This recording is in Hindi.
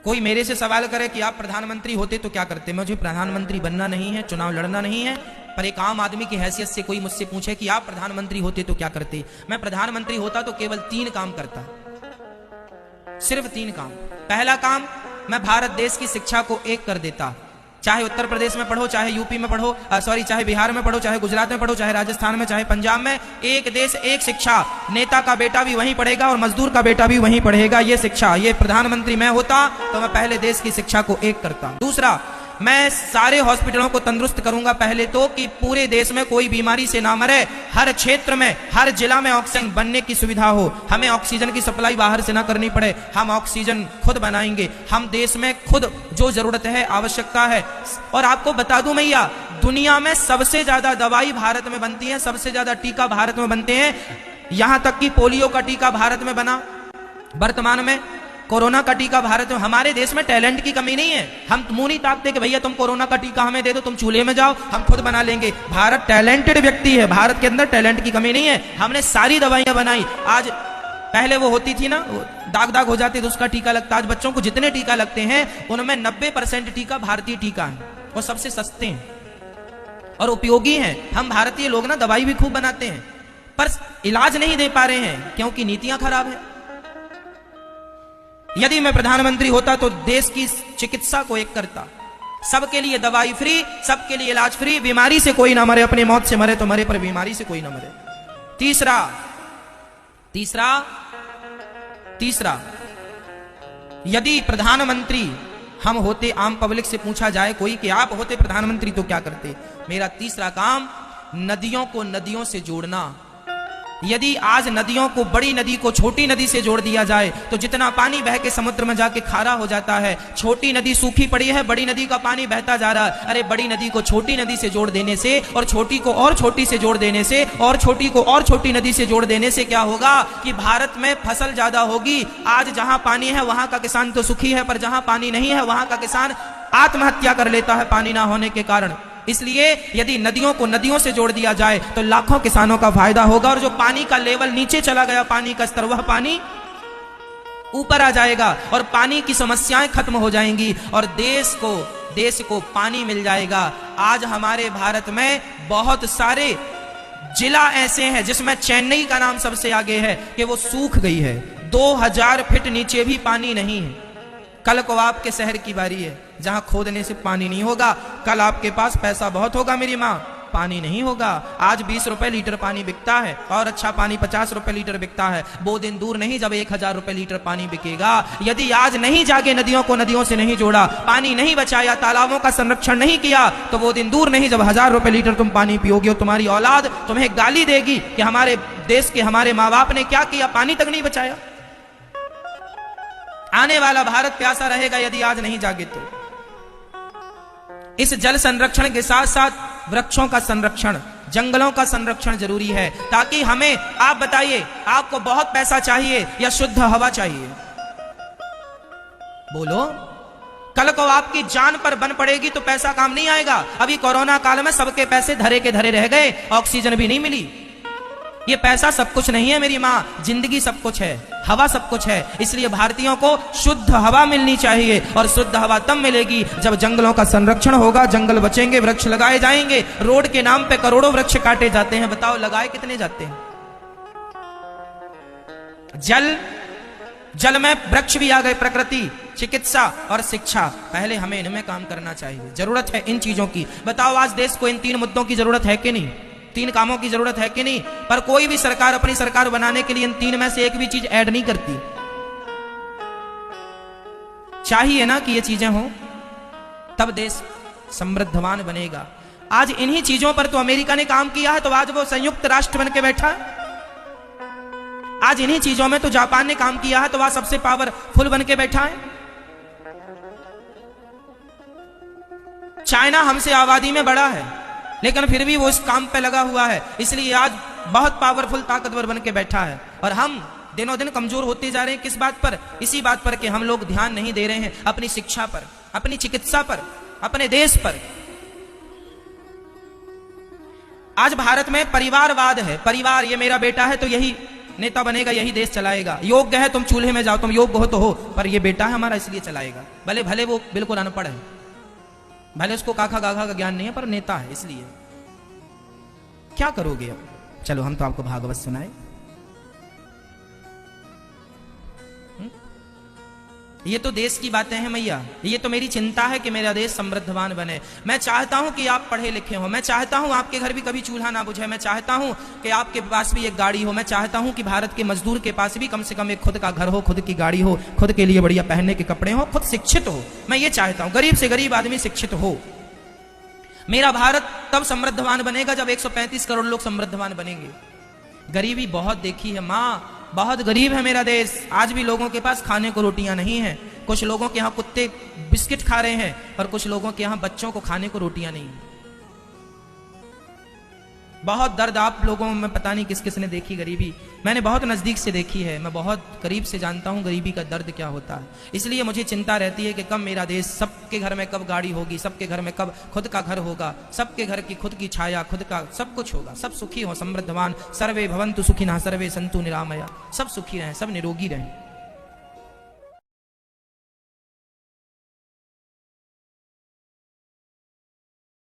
कोई मेरे से सवाल करे कि आप प्रधानमंत्री होते तो क्या करते, मुझे प्रधानमंत्री बनना नहीं है, चुनाव लड़ना नहीं है, पर एक आम आदमी की हैसियत से कोई मुझसे पूछे कि आप प्रधानमंत्री होते तो क्या करते, मैं प्रधानमंत्री होता तो केवल 3 काम करता, सिर्फ 3 काम। पहला काम, मैं भारत देश की शिक्षा को एक कर देता। चाहे उत्तर प्रदेश में पढ़ो, चाहे यूपी में पढ़ो, चाहे बिहार में पढ़ो, चाहे गुजरात में पढ़ो, चाहे राजस्थान में, चाहे पंजाब में, एक देश एक शिक्षा। नेता का बेटा भी वहीं पढ़ेगा और मजदूर का बेटा भी वहीं पढ़ेगा। ये शिक्षा, ये प्रधानमंत्री मैं होता तो मैं पहले देश की शिक्षा को एक करता। दूसरा, मैं सारे हॉस्पिटलों को तंदुरुस्त करूंगा पहले तो, कि पूरे देश में कोई बीमारी से ना मरे। हर क्षेत्र में, हर जिला में ऑक्सीजन बनने की सुविधा हो, हमें ऑक्सीजन की सप्लाई बाहर से ना करनी पड़े, हम ऑक्सीजन खुद बनाएंगे। हम देश में खुद जो जरूरत है, आवश्यकता है। और आपको बता दूं भैया, दुनिया में सबसे ज्यादा दवाई भारत में बनती है, सबसे ज्यादा टीका भारत में बनते हैं। यहां तक कि पोलियो का टीका भारत में बना, वर्तमान में कोरोना का टीका भारत में। हमारे देश में टैलेंट की कमी नहीं है। हम मुंह नहीं ताकते कि भैया तुम कोरोना का टीका हमें दे दो, तुम चूल्हे में जाओ, हम खुद बना लेंगे। भारत टैलेंटेड व्यक्ति है, भारत के अंदर टैलेंट की कमी नहीं है। हमने सारी दवाइयां बनाई। आज पहले वो होती थी ना, दाग दाग हो जाते तो उसका टीका लगता। आज बच्चों को जितने टीका लगते हैं उनमें 90% टीका भारतीय टीका है और सबसे सस्ते हैं और उपयोगी हैं। हम भारतीय लोग ना दवाई भी खूब बनाते हैं पर इलाज नहीं दे पा रहे हैं क्योंकि नीतियां खराब है। यदि मैं प्रधानमंत्री होता तो देश की चिकित्सा को एक करता, सबके लिए दवाई फ्री, सबके लिए इलाज फ्री, बीमारी से कोई ना मरे, अपनी मौत से मरे तो मरे पर बीमारी से कोई ना मरे। तीसरा, यदि प्रधानमंत्री हम होते, आम पब्लिक से पूछा जाए कोई कि आप होते प्रधानमंत्री तो क्या करते, मेरा तीसरा काम नदियों को नदियों से जोड़ना। यदि आज नदियों को, बड़ी नदी को छोटी नदी से जोड़ दिया जाए तो जितना पानी बह के समुद्र में जाके खारा हो जाता है। छोटी नदी सूखी पड़ी है, बड़ी नदी का पानी बहता जा रहा है। अरे बड़ी नदी को छोटी नदी से जोड़ देने से और छोटी को और छोटी से जोड़ देने से और छोटी को और छोटी नदी से जोड़ देने से क्या होगा कि भारत में फसल ज्यादा होगी। आज जहां पानी है वहां का किसान तो सुखी है, पर जहां पानी नहीं है वहां का किसान आत्महत्या कर लेता है पानी ना होने के कारण। इसलिए यदि नदियों को नदियों से जोड़ दिया जाए तो लाखों किसानों का फायदा होगा और जो पानी का लेवल नीचे चला गया, पानी का स्तर, वह पानी ऊपर आ जाएगा और पानी की समस्याएं खत्म हो जाएंगी और देश को पानी मिल जाएगा। आज हमारे भारत में बहुत सारे जिला ऐसे हैं जिसमें चेन्नई का नाम सबसे आगे है कि वो सूख गई है। 2000 फीट नीचे भी पानी नहीं है। कल को आपके शहर की बारी है जहां खोदने से पानी नहीं होगा। कल आपके पास पैसा बहुत होगा मेरी माँ, पानी नहीं होगा। आज 20 रुपए लीटर पानी बिकता है और अच्छा पानी 50 रुपए लीटर बिकता है। वो दिन दूर नहीं जब 1000 रुपए लीटर पानी बिकेगा। यदि आज नहीं जागे, नदियों को नदियों से नहीं जोड़ा, पानी नहीं बचाया, तालाबों का संरक्षण नहीं किया, तो वो दिन दूर नहीं जब 1000 रुपए लीटर तुम पानी पियोगे और तुम्हारी औलाद तुम्हें गाली देगी कि हमारे देश के हमारे माँ बाप ने क्या किया, पानी तक नहीं बचाया। आने वाला भारत प्यासा रहेगा यदि आज नहीं जागे तो। इस जल संरक्षण के साथ साथ वृक्षों का संरक्षण, जंगलों का संरक्षण जरूरी है ताकि हमें, आप बताइए, आपको बहुत पैसा चाहिए या शुद्ध हवा चाहिए? बोलो। कल को आपकी जान पर बन पड़ेगी तो पैसा काम नहीं आएगा। अभी कोरोना काल में सबके पैसे धरे के धरे रह गए, ऑक्सीजन भी नहीं मिली। ये पैसा सब कुछ नहीं है मेरी माँ, जिंदगी सब कुछ है, हवा सब कुछ है। इसलिए भारतीयों को शुद्ध हवा मिलनी चाहिए और शुद्ध हवा तब मिलेगी जब जंगलों का संरक्षण होगा, जंगल बचेंगे, वृक्ष लगाए जाएंगे। रोड के नाम पे करोड़ों वृक्ष काटे जाते हैं, बताओ लगाए कितने जाते हैं? जल में वृक्ष भी आ गए, प्रकृति, चिकित्सा और शिक्षा। पहले हमें इनमें काम करना चाहिए, जरूरत है इन चीजों की। बताओ आज देश को इन 3 मुद्दों की जरूरत है कि नहीं? 3 कामों की जरूरत है कि नहीं? पर कोई भी सरकार अपनी सरकार बनाने के लिए इन 3 में से एक भी चीज ऐड नहीं करती। चाहिए ना कि ये चीजें हों, तब देश समृद्धवान बनेगा। आज इन्हीं चीजों पर तो अमेरिका ने काम किया है, तो आज वो संयुक्त राष्ट्र बन के बैठा है। आज इन्हीं चीजों में तो जापान ने काम किया है, तो वह सबसे पावरफुल बन के बैठा है। चाइना हमसे आबादी में बड़ा है लेकिन फिर भी वो इस काम पे लगा हुआ है, इसलिए आज बहुत पावरफुल, ताकतवर बन के बैठा है। और हम दिनों दिन कमजोर होते जा रहे हैं। किस बात पर? इसी बात पर कि हम लोग ध्यान नहीं दे रहे हैं अपनी शिक्षा पर, अपनी चिकित्सा पर, अपने देश पर। आज भारत में परिवारवाद है। परिवार, ये मेरा बेटा है तो यही नेता बनेगा यही देश चलाएगा, योग्य है तुम चूल्हे में जाओ, तुम योग्य हो तो हो, पर ये बेटा है हमारा इसलिए चलाएगा। भले भले वो बिल्कुल अनपढ़ है, भले उसको काखा गाखा का ज्ञान नहीं है, पर नेता है इसलिए। क्या करोगे अब? चलो हम तो आपको भागवत सुनाए। ये तो देश की बातें हैं मैया, ये तो मेरी चिंता है कि मेरा देश समृद्धवान बने। मैं चाहता हूं कि आप पढ़े लिखे हो, मैं चाहता हूं आपके घर भी कभी चूल्हा ना बुझे, मैं चाहता हूं कि आपके पास भी एक गाड़ी हो, मैं चाहता हूं कि भारत के मजदूर के पास भी कम से कम एक खुद का घर हो, खुद की गाड़ी हो, खुद के लिए बढ़िया पहनने के कपड़े हो, खुद शिक्षित हो। मैं ये चाहता हूं गरीब से गरीब आदमी शिक्षित हो। मेरा भारत तब समृद्धवान बनेगा जब 135 करोड़ लोग समृद्धवान बनेंगे। गरीबी बहुत देखी है माँ, बहुत गरीब है मेरा देश। आज भी लोगों के पास खाने को रोटियां नहीं है। कुछ लोगों के यहाँ कुत्ते बिस्किट खा रहे हैं और कुछ लोगों के यहाँ बच्चों को खाने को रोटियां नहीं है। बहुत दर्द आप लोगों में पता नहीं किस किस ने देखी गरीबी। मैंने बहुत नजदीक से देखी है, मैं बहुत करीब से जानता हूं गरीबी का दर्द क्या होता है। इसलिए मुझे चिंता रहती है कि कब मेरा देश, सबके घर में कब गाड़ी होगी, सबके घर में कब खुद का घर होगा, सबके घर की खुद की छाया, खुद का सब कुछ होगा, सब सुखी हो, समृद्धवान। सर्वे भवन्तु सुखिनः सर्वे सन्तु निरामया, सब सुखी रहें, सब निरोगी रहें।